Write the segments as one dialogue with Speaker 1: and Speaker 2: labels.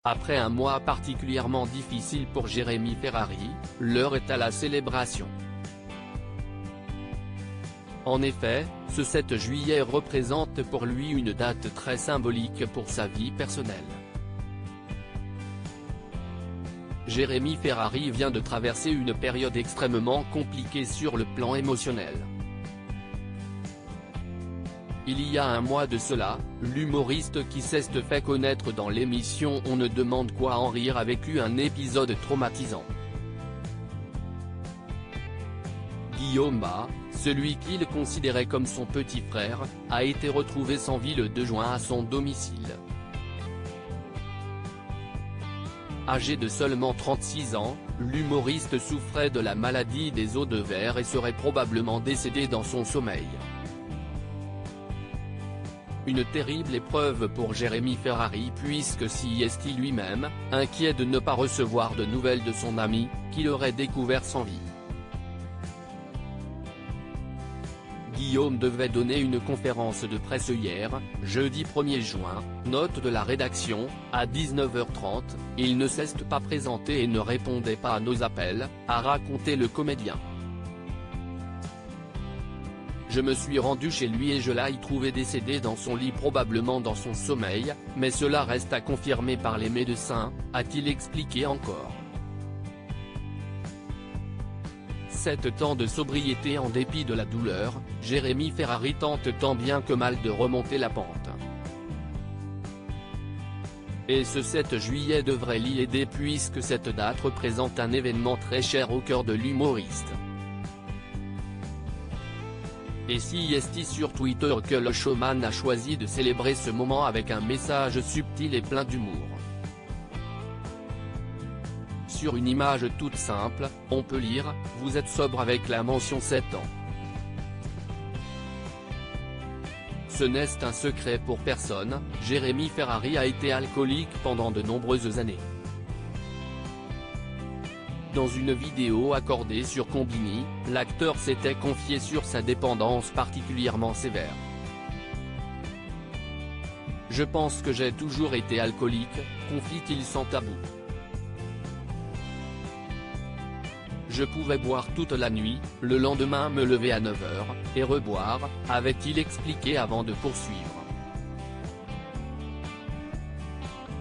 Speaker 1: Après un mois particulièrement difficile pour Jérémy Ferrari, l'heure est à la célébration. En effet, ce 7 juillet représente pour lui une date très symbolique pour sa vie personnelle. Jérémy Ferrari vient de traverser une période extrêmement compliquée sur le plan émotionnel. Il y a un mois de cela, l'humoriste qui s'est fait connaître dans l'émission On ne demande qu'à en rire a vécu un épisode traumatisant. Guillaume Bas, celui qu'il considérait comme son petit frère, a été retrouvé sans vie le 2 juin à son domicile. Âgé de seulement 36 ans, l'humoriste souffrait de la maladie des os de verre et serait probablement décédé dans son sommeil. Une terrible épreuve pour Jérémy Ferrari puisque CIST lui-même, inquiet de ne pas recevoir de nouvelles de son ami, qu'il aurait découvert sans vie. Guillaume devait donner une conférence de presse hier, jeudi 1er juin, note de la rédaction, à 19h30, il ne s'est pas présenté et ne répondait pas à nos appels, a raconté le comédien. Je me suis rendu chez lui et je l'ai trouvé décédé dans son lit probablement dans son sommeil, mais cela reste à confirmer par les médecins, a-t-il expliqué encore. 7 ans de sobriété en dépit de la douleur, Jérémy Ferrari tente tant bien que mal de remonter la pente. Et ce 7 juillet devrait l'y aider puisque cette date représente un événement très cher au cœur de l'humoriste. Et CIST sur Twitter que le showman a choisi de célébrer ce moment avec un message subtil et plein d'humour. Sur une image toute simple, on peut lire « Vous êtes sobre avec la mention 7 ans ». Ce n'est un secret pour personne, Jérémy Ferrari a été alcoolique pendant de nombreuses années. Dans une vidéo accordée sur Combini, l'acteur s'était confié sur sa dépendance particulièrement sévère. « Je pense que j'ai toujours été alcoolique », confie-t-il sans tabou. Je pouvais boire toute la nuit, le lendemain me lever à 9h, et reboire, avait-il expliqué avant de poursuivre.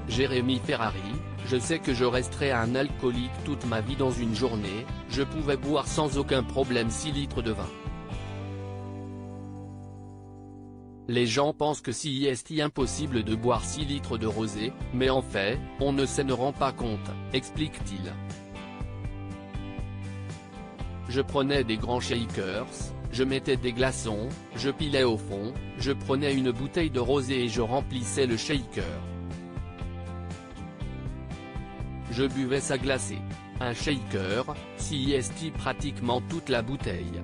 Speaker 1: Jérémy Ferrari, je sais que je resterai un alcoolique toute ma vie dans une journée, je pouvais boire sans aucun problème 6 litres de vin. Les gens pensent que si est impossible de boire 6 litres de rosé, mais en fait, on ne s'en rend pas compte, explique-t-il. Je prenais des grands shakers, je mettais des glaçons, je pilais au fond, je prenais une bouteille de rosé et je remplissais le shaker. Je buvais ça glacé. Un shaker, CIST pratiquement toute la bouteille.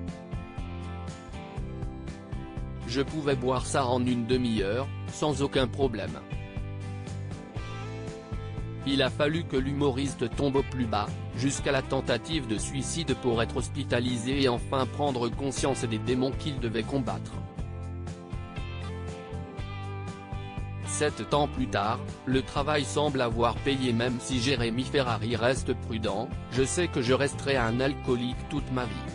Speaker 1: Je pouvais boire ça en une demi-heure, sans aucun problème. Il a fallu que l'humoriste tombe au plus bas, jusqu'à la tentative de suicide pour être hospitalisé et enfin prendre conscience des démons qu'il devait combattre. 7 ans plus tard, le travail semble avoir payé même si Jérémy Ferrari reste prudent, je sais que je resterai un alcoolique toute ma vie.